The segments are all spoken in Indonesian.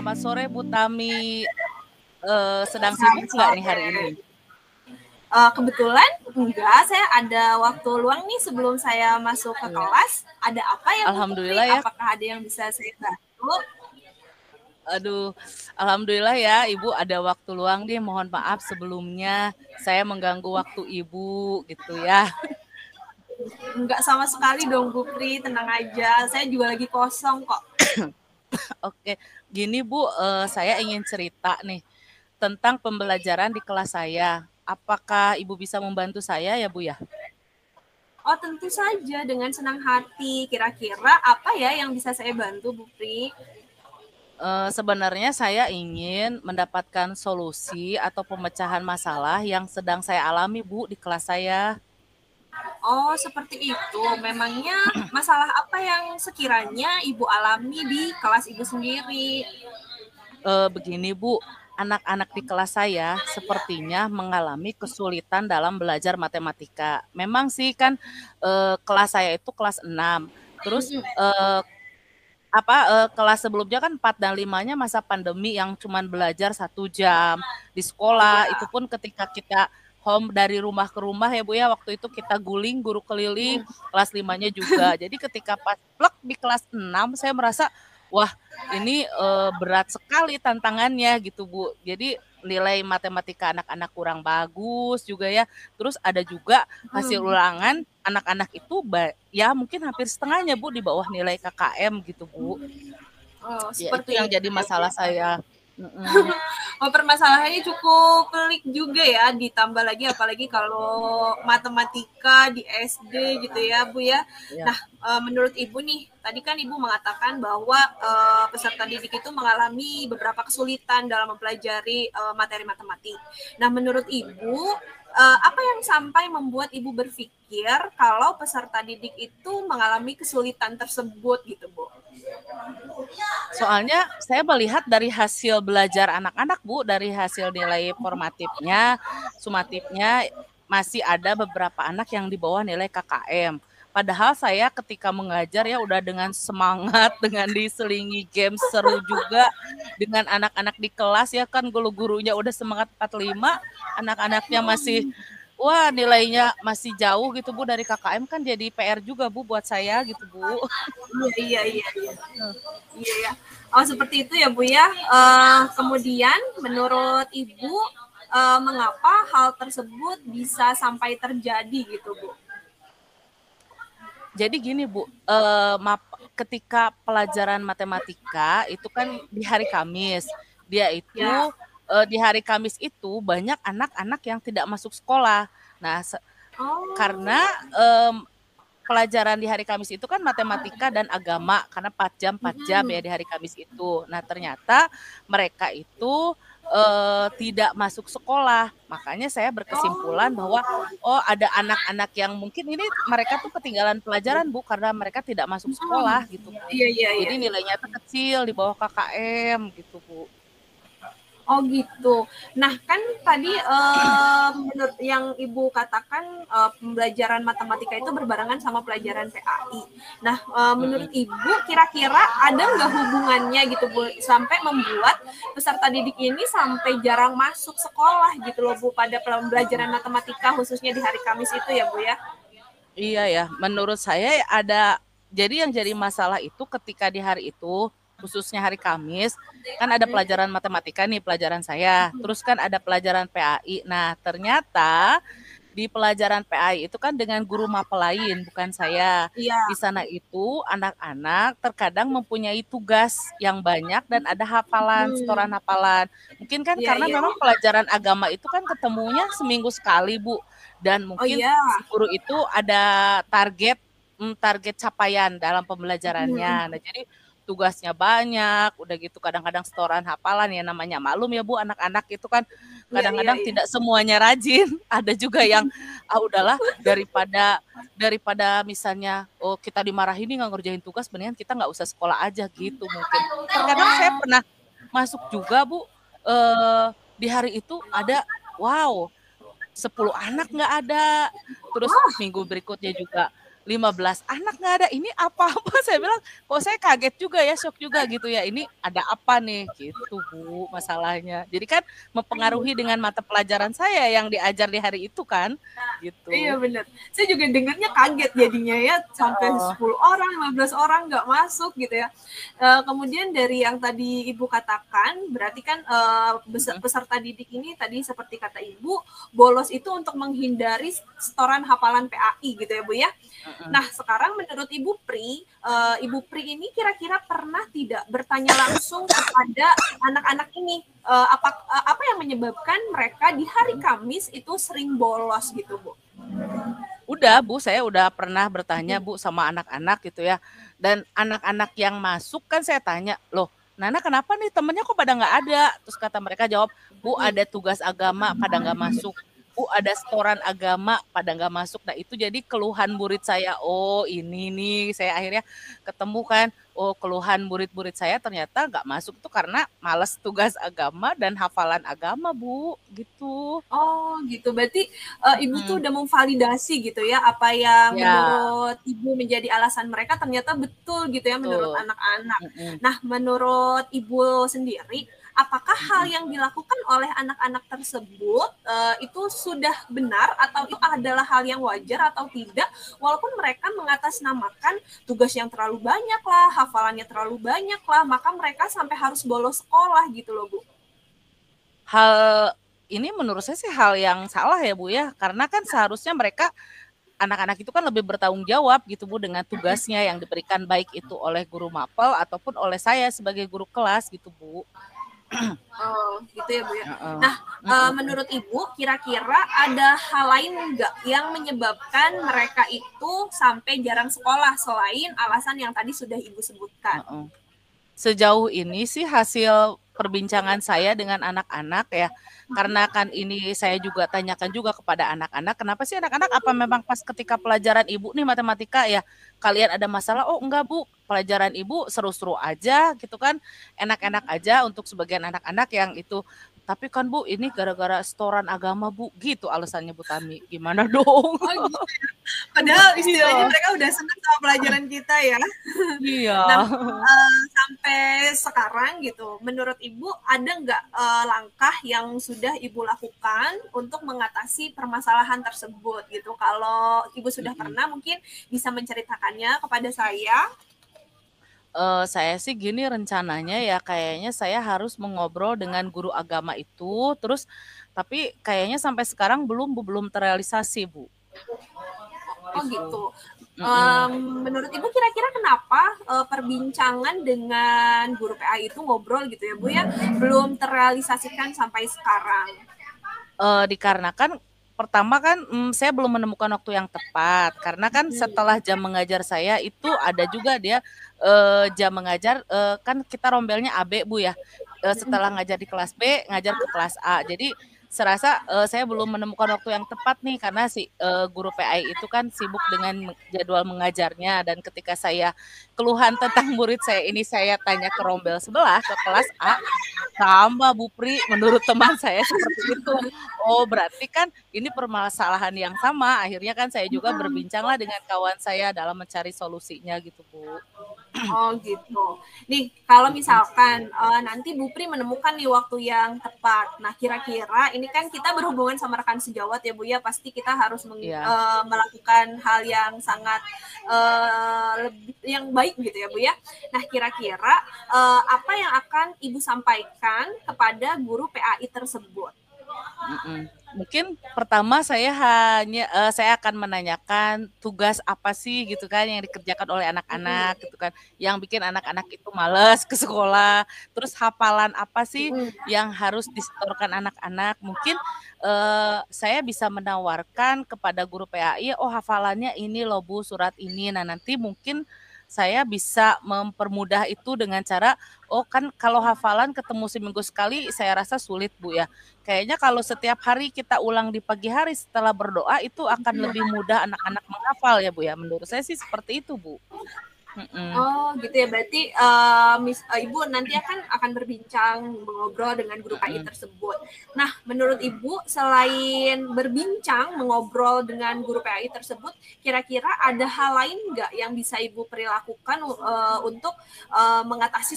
selamat sore Bu Tami. Sedang sibuk Selamat nggak nih hari sore. ini? Kebetulan enggak, saya ada waktu luang nih sebelum saya masuk ke Iya. kelas. Ada apa ya Bu Putri? Alhamdulillah ya. Apakah ada yang bisa saya bantu? Aduh, alhamdulillah ya Ibu ada waktu luang nih. Mohon maaf sebelumnya saya mengganggu waktu Ibu gitu ya. Enggak sama sekali dong Bu Putri, tenang aja. Saya juga lagi kosong kok. Oke, gini Bu, saya ingin cerita nih tentang pembelajaran di kelas saya. Apakah Ibu bisa membantu saya ya Bu ya? Oh tentu saja dengan senang hati. Kira-kira apa ya yang bisa saya bantu Bu Putri? Sebenarnya saya ingin mendapatkan solusi atau pemecahan masalah yang sedang saya alami Bu di kelas saya. Oh seperti itu. Memangnya masalah apa yang sekiranya Ibu alami di kelas Ibu sendiri? Begini Bu, anak-anak di kelas saya sepertinya mengalami kesulitan dalam belajar matematika. Memang sih kan kelas saya itu kelas 6. Terus kelas sebelumnya kan 4 dan 5-nya masa pandemi yang cuman belajar 1 jam di Oh sekolah. iya. Itu pun ketika kita home dari rumah ke rumah ya Bu ya, waktu itu kita guling guru keliling, kelas 5-nya juga. Jadi ketika pas plek di kelas 6 saya merasa wah ini berat sekali tantangannya gitu Bu. Jadi nilai matematika anak-anak kurang bagus juga ya. Terus ada juga hasil ulangan anak-anak itu ya mungkin hampir setengahnya Bu di bawah nilai KKM gitu Bu. Oh Ya itu seperti yang itu jadi ya Bu. masalah saya. Mm-mm. Oh, permasalahannya cukup pelik juga ya, ditambah lagi apalagi kalau matematika di SD gitu ya, Bu ya. Ya. Nah, menurut Ibu nih, tadi kan Ibu mengatakan bahwa peserta didik itu mengalami beberapa kesulitan dalam mempelajari materi matematik. Nah, menurut Ibu, apa yang sampai membuat Ibu berpikir kalau peserta didik itu mengalami kesulitan tersebut gitu, Bu? Soalnya saya melihat dari hasil belajar anak-anak Bu, dari hasil nilai formatifnya, sumatifnya masih ada beberapa anak yang di bawah nilai KKM. Padahal saya ketika mengajar ya udah dengan semangat, dengan diselingi game seru juga dengan anak-anak di kelas ya kan guru-gurunya udah semangat 45, anak-anaknya masih wah nilainya masih jauh gitu Bu dari KKM kan jadi PR juga Bu buat saya gitu Bu. Iya, iya, iya. Iya ya. Oh seperti itu ya Bu ya. Kemudian menurut Ibu mengapa hal tersebut bisa sampai terjadi gitu Bu? Jadi gini Bu, ketika pelajaran matematika itu kan di hari Kamis, dia itu Ya. di hari Kamis itu banyak anak-anak yang tidak masuk sekolah. Nah, karena Oh. pelajaran di hari Kamis itu kan matematika dan agama karena 4 jam 4 jam ya Mm-mm. di hari Kamis itu. Nah, ternyata mereka itu tidak masuk sekolah. Makanya saya berkesimpulan Oh. bahwa oh ada anak-anak yang mungkin ini mereka tuh ketinggalan pelajaran Bu karena mereka tidak masuk sekolah gitu Bu. Iya iya iya. Jadi nilainya tuh kecil di bawah KKM gitu Bu. Oh gitu. Nah kan tadi menurut yang Ibu katakan pembelajaran matematika itu berbarengan sama pelajaran PAI. Nah menurut Ibu kira-kira ada nggak hubungannya gitu Bu sampai membuat peserta didik ini sampai jarang masuk sekolah gitu loh Bu pada pembelajaran matematika khususnya di hari Kamis itu ya Bu ya? Iya ya, menurut saya ada jadi yang jadi masalah itu ketika di hari itu, khususnya hari Kamis, kan ada pelajaran matematika nih pelajaran saya, terus kan ada pelajaran PAI. Nah, ternyata di pelajaran PAI itu kan dengan guru mapel lain, bukan saya. Iya. Di sana itu anak-anak terkadang mempunyai tugas yang banyak dan ada hafalan, setoran hafalan. Mungkin kan Iya karena iya. memang pelajaran agama itu kan ketemunya seminggu sekali, Bu. Dan Oh mungkin iya. si guru itu ada target capaian dalam pembelajarannya. Nah, jadi tugasnya banyak, udah gitu kadang-kadang setoran hafalan ya namanya maklum ya Bu, anak-anak itu kan Iya iya kadang-kadang iya. tidak semuanya rajin. Ada juga yang udahlah daripada misalnya oh kita dimarahin nih nggak ngerjain tugas, mendingan kita nggak usah sekolah aja gitu mungkin. Terkadang saya pernah masuk juga Bu, di hari itu ada wow 10 anak nggak ada. Terus minggu berikutnya juga 15 anak nggak ada, ini apa-apa? Saya bilang, kok saya kaget juga ya, syok juga gitu ya, ini ada apa nih? Gitu Bu, masalahnya. Jadi kan mempengaruhi dengan mata pelajaran saya yang diajar di hari itu kan, Iya gitu. bener. Saya juga dengarnya kaget jadinya ya, sampai Heeh. 10 orang, 15 orang nggak masuk gitu ya. Kemudian dari yang tadi Ibu katakan, berarti kan Mhm, peserta didik ini tadi seperti kata Ibu, bolos itu untuk menghindari setoran hafalan PAI gitu ya Bu ya. mhm. Nah, sekarang menurut Ibu Pri ini kira-kira pernah tidak bertanya langsung kepada anak-anak ini apa yang menyebabkan mereka di hari Kamis itu sering bolos gitu, Bu? Udah Bu, saya udah pernah bertanya Bu sama anak-anak gitu ya. Dan anak-anak yang masuk kan saya tanya, loh Nana kenapa nih temennya kok pada nggak ada? Terus kata mereka jawab, Bu ada tugas agama pada nggak masuk. Bu ada setoran agama pada nggak masuk. Nah itu jadi keluhan murid saya. Oh ini nih saya akhirnya ketemu kan. Oh keluhan murid-murid saya ternyata nggak masuk itu karena males tugas agama dan hafalan agama Bu. Gitu. Oh gitu, berarti Ibu tuh Mm-mm. udah memvalidasi gitu ya, apa yang Ya menurut Ibu menjadi alasan mereka ternyata betul gitu ya menurut betul. anak-anak. Mm-mm. Nah, menurut Ibu sendiri, apakah hal Mm-mm. yang dilakukan oleh anak-anak tersebut itu sudah benar atau itu adalah hal yang wajar atau tidak? Walaupun mereka mengatasnamakan tugas yang terlalu banyak lah, hafalannya terlalu banyak lah, maka mereka sampai harus bolos sekolah gitu loh, Bu. Hal ini menurut saya sih hal yang salah ya Bu ya, karena kan seharusnya mereka anak-anak itu kan lebih bertanggung jawab gitu Bu dengan tugasnya yang diberikan baik itu oleh guru mapel ataupun oleh saya sebagai guru kelas gitu Bu. Oh, gitu ya, Bu, ya. Heeh. Nah, Mhm. menurut Ibu, kira-kira ada hal lain nggak yang menyebabkan mereka itu sampai jarang sekolah selain alasan yang tadi sudah Ibu sebutkan? Heeh. Sejauh ini sih hasil perbincangan saya dengan anak-anak ya, karena kan ini saya juga tanyakan juga kepada anak-anak, kenapa sih anak-anak apa memang pas ketika pelajaran ibu nih matematika ya, kalian ada masalah? Oh enggak bu, pelajaran ibu seru-seru aja gitu kan, enak-enak aja untuk sebagian anak-anak yang itu. Tapi kan bu, ini gara-gara setoran agama bu, gitu alasannya Bu Tami. Gimana dong? Oh, gitu. Padahal istilahnya Iya, mereka udah senang sama pelajaran kita ya. iya. Nah, sampai sekarang gitu, menurut Ibu ada nggak langkah yang sudah Ibu lakukan untuk mengatasi permasalahan tersebut gitu? Kalau Ibu sudah Mm-mm. pernah, mungkin bisa menceritakannya kepada saya. Saya sih gini rencananya ya kayaknya saya harus mengobrol dengan guru agama itu, terus tapi kayaknya sampai sekarang belum terrealisasi, Bu, Oh gitu. gitu. Mhm. Menurut Ibu kira-kira kenapa perbincangan dengan guru PA itu ngobrol gitu ya Bu ya belum terrealisasikan sampai sekarang? Dikarenakan pertama kan, saya belum menemukan waktu yang tepat, karena kan setelah jam mengajar saya itu ada juga dia, jam mengajar, kan kita rombelnya AB, Bu, ya, setelah ngajar di kelas B, ngajar ke kelas A. Jadi serasa, saya belum menemukan waktu yang tepat nih karena si, guru PAI itu kan sibuk dengan jadwal mengajarnya dan ketika saya keluhan tentang murid saya ini saya tanya ke rombel sebelah, ke kelas A, sama Bu Pri, menurut teman saya seperti itu. Oh, berarti kan ini permasalahan yang sama. Akhirnya kan saya juga berbincanglah dengan kawan saya dalam mencari solusinya gitu, Bu. Oh gitu. Nih kalau Mhm. misalkan nanti Bu Pri menemukan nih waktu yang tepat. Nah kira-kira ini kan kita berhubungan sama rekan sejawat ya Bu ya. Pasti kita harus Iya. melakukan hal yang sangat lebih yang baik gitu ya Bu ya. Nah kira-kira apa yang akan Ibu sampaikan kepada guru PAI tersebut? Mhm. Mungkin pertama saya akan menanyakan tugas apa sih gitu kan yang dikerjakan oleh anak-anak gitu kan, yang bikin anak-anak itu males ke sekolah, terus hafalan apa sih yang harus disetorkan anak-anak. Mungkin, saya bisa menawarkan kepada guru PAI, "Oh hafalannya ini loh Bu, surat ini." Nah nanti mungkin saya bisa mempermudah itu dengan cara, oh kan kalau hafalan ketemu seminggu sekali saya rasa sulit Bu ya. Kayaknya kalau setiap hari kita ulang di pagi hari setelah berdoa itu akan lebih mudah anak-anak menghafal ya Bu ya, menurut saya sih seperti itu Bu. Mm-mm. Oh gitu ya, berarti Ibu nanti akan berbincang, mengobrol dengan guru KI Mm-mm. tersebut. Nah, menurut Ibu selain berbincang, mengobrol dengan guru KI tersebut, kira-kira ada hal lain nggak yang bisa Ibu perilakukan untuk mengatasi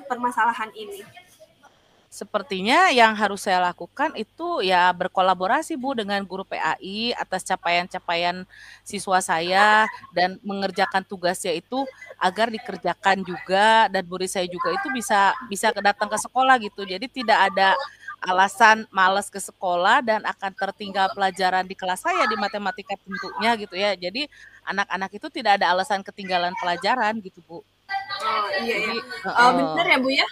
permasalahan ini? Sepertinya yang harus saya lakukan itu ya berkolaborasi Bu dengan guru PAI atas capaian-capaian siswa saya dan mengerjakan tugasnya itu agar dikerjakan juga dan murid saya juga itu bisa bisa datang ke sekolah gitu. Jadi tidak ada alasan malas ke sekolah dan akan tertinggal pelajaran di kelas saya di matematika tentunya gitu ya. Jadi anak-anak itu tidak ada alasan ketinggalan pelajaran gitu Bu. Oh iya ya, Jadi benar heeh. ya Bu ya,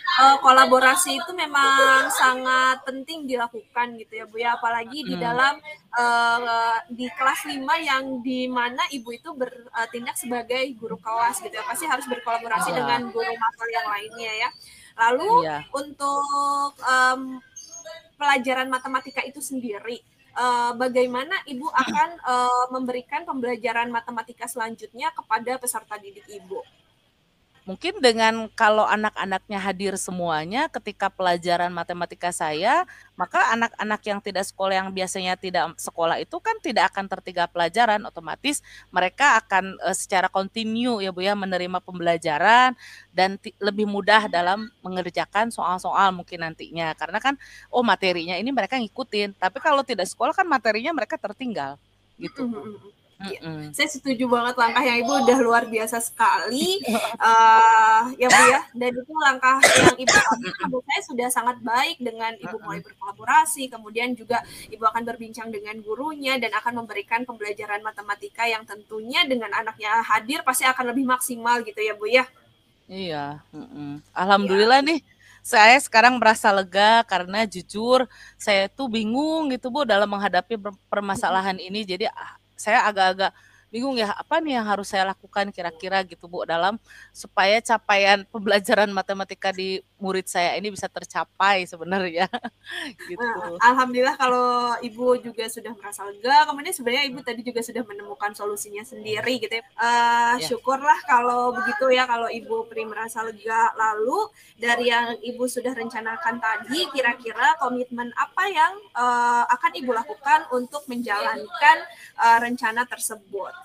kolaborasi itu memang sangat penting dilakukan gitu ya Bu ya, apalagi di Mm, dalam di kelas 5 yang di mana Ibu itu bertindak sebagai guru kelas gitu ya, pasti harus berkolaborasi dengan iya, guru matkul yang lainnya ya. Lalu iya. untuk pelajaran matematika itu sendiri, bagaimana Ibu akan memberikan pembelajaran matematika selanjutnya kepada peserta didik Ibu? Mungkin dengan kalau anak-anaknya hadir semuanya ketika pelajaran matematika saya, maka anak-anak yang tidak sekolah yang biasanya tidak sekolah itu kan tidak akan tertinggal pelajaran, otomatis mereka akan secara kontinu ya Bu ya menerima pembelajaran dan lebih mudah dalam mengerjakan soal-soal mungkin nantinya. Karena kan oh materinya ini mereka ngikutin, tapi kalau tidak sekolah kan materinya mereka tertinggal gitu Bu. Iya, Mm-mm. saya setuju banget langkah yang Ibu udah luar biasa sekali, ya Bu ya. Dan itu langkah yang Ibu ambil menurut saya sudah sangat baik dengan Ibu mulai berkolaborasi, kemudian juga Ibu akan berbincang dengan gurunya dan akan memberikan pembelajaran matematika yang tentunya dengan anaknya hadir pasti akan lebih maksimal gitu ya Bu ya. Iya, mhm. Iya. Alhamdulillah nih, saya sekarang merasa lega karena jujur saya tuh bingung gitu Bu dalam menghadapi permasalahan ini. Jadi saya agak-agak bingung ya apa nih yang harus saya lakukan kira-kira gitu Bu dalam supaya capaian pembelajaran matematika di murid saya ini bisa tercapai sebenarnya gitu. Alhamdulillah kalau Ibu juga sudah merasa lega, kemudian sebenarnya Ibu tadi juga sudah menemukan solusinya sendiri gitu ya. Ya. Syukurlah kalau begitu ya, kalau Ibu Pri merasa lega. Lalu dari yang Ibu sudah rencanakan tadi, kira-kira komitmen apa yang akan Ibu lakukan untuk menjalankan rencana tersebut?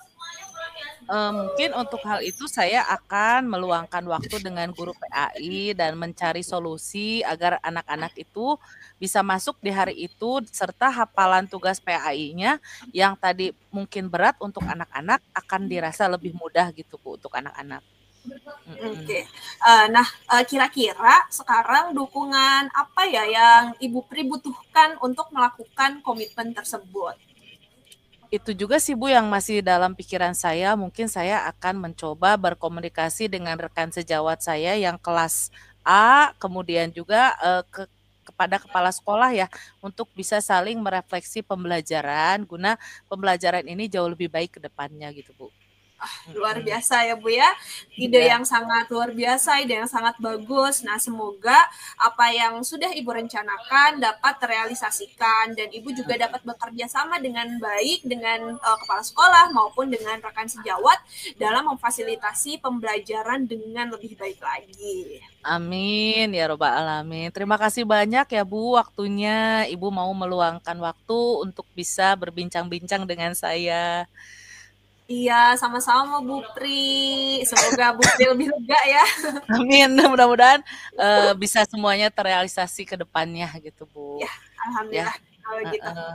Mungkin untuk hal itu saya akan meluangkan waktu dengan guru PAI dan mencari solusi agar anak-anak itu bisa masuk di hari itu serta hafalan tugas PAI-nya yang tadi mungkin berat untuk anak-anak akan dirasa lebih mudah gitu Bu untuk anak-anak. Mhm. Oke. Nah, kira-kira sekarang dukungan apa ya yang Ibu Pri butuhkan untuk melakukan komitmen tersebut? Itu juga sih Bu yang masih dalam pikiran saya, mungkin saya akan mencoba berkomunikasi dengan rekan sejawat saya yang kelas A, kemudian juga kepada kepala sekolah ya, untuk bisa saling merefleksi pembelajaran, guna pembelajaran ini jauh lebih baik ke depannya gitu Bu. Luar Mhm. biasa ya Bu ya, ide Iya, yang sangat luar biasa, ide yang sangat bagus. Nah semoga apa yang sudah Ibu rencanakan dapat terrealisasikan dan Ibu juga dapat bekerja sama dengan baik dengan kepala sekolah maupun dengan rekan sejawat dalam memfasilitasi pembelajaran dengan lebih baik lagi. amin ya robbal alamin. Terima kasih banyak ya Bu waktunya, Ibu mau meluangkan waktu untuk bisa berbincang-bincang dengan saya. Iya, sama-sama Bu Pri. Semoga Bu Pri lebih lega ya. Amin, mudah-mudahan, bisa semuanya terrealisasi ke depannya gitu, Bu. Ya, Ya, alhamdulillah kalau gitu. heeh.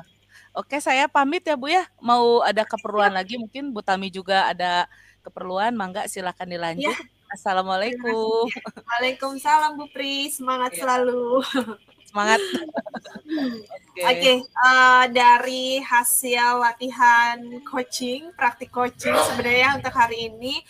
Oke, saya pamit ya, Bu, ya. Mau ada keperluan Siap. lagi mungkin Bu Tami juga ada keperluan, mangga silakan Ya, dilanjut. terima kasih. Assalamualaikum. Waalaikumsalam Bu Pri, semangat Iya, selalu. semangat. Oke. Oke, dari hasil latihan coaching, praktik coaching sebenarnya untuk hari ini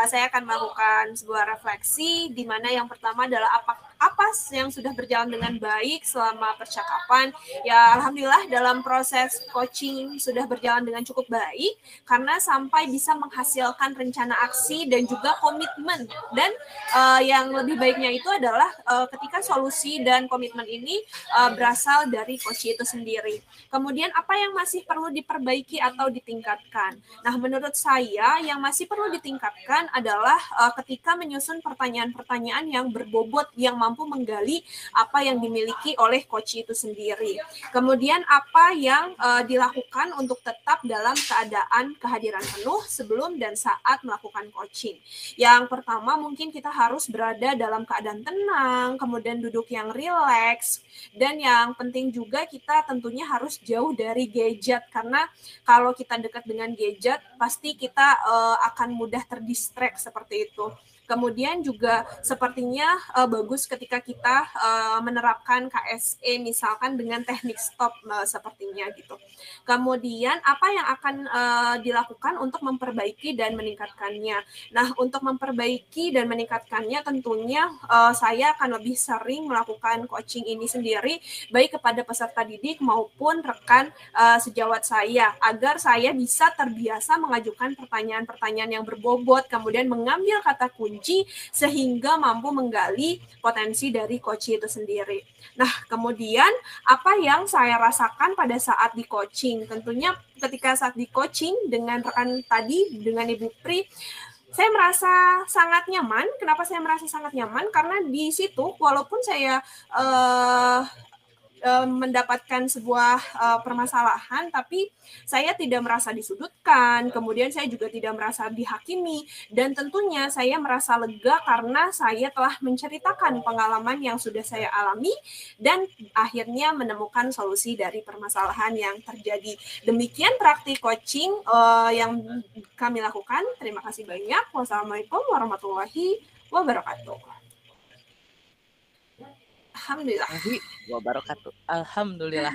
saya akan melakukan sebuah refleksi di mana yang pertama adalah apa yang sudah berjalan dengan baik selama percakapan. Ya alhamdulillah dalam proses coaching sudah berjalan dengan cukup baik karena sampai bisa menghasilkan rencana aksi dan juga komitmen. Dan yang lebih baiknya itu adalah ketika solusi dan komitmen ini berasal dari coach itu sendiri. Kemudian apa yang masih perlu diperbaiki atau ditingkatkan? Nah, menurut saya yang masih perlu ditingkatkan adalah ketika menyusun pertanyaan-pertanyaan yang berbobot yang mampu menggali apa yang dimiliki oleh coach itu sendiri. Kemudian apa yang dilakukan untuk tetap dalam keadaan kehadiran penuh sebelum dan saat melakukan coaching. Yang pertama mungkin kita harus berada dalam keadaan tenang, kemudian duduk yang rileks, dan yang penting juga kita tentunya harus jauh dari gadget karena kalau kita dekat dengan gadget pasti kita akan mudah terdistract seperti itu. Kemudian juga sepertinya bagus ketika kita menerapkan KSE misalkan dengan teknik stop sepertinya gitu. Kemudian apa yang akan dilakukan untuk memperbaiki dan meningkatkannya? Nah, untuk memperbaiki dan meningkatkannya tentunya saya akan lebih sering melakukan coaching ini sendiri baik kepada peserta didik maupun rekan sejawat saya agar saya bisa terbiasa mengajukan pertanyaan-pertanyaan yang berbobot kemudian mengambil kata kunci sehingga mampu menggali potensi dari coach itu sendiri. Nah, kemudian apa yang saya rasakan pada saat di coaching? Tentunya ketika saat di coaching dengan rekan tadi, dengan Ibu Pri, saya merasa sangat nyaman. Kenapa saya merasa sangat nyaman? Karena di situ walaupun saya mendapatkan sebuah permasalahan, tapi saya tidak merasa disudutkan, kemudian saya juga tidak merasa dihakimi, dan tentunya saya merasa lega karena saya telah menceritakan pengalaman yang sudah saya alami dan akhirnya menemukan solusi dari permasalahan yang terjadi. Demikian praktik coaching yang kami lakukan. Terima kasih banyak. Wassalamualaikum warahmatullahi wabarakatuh. Alhamdulillah. Wabarakatuh. Alhamdulillah.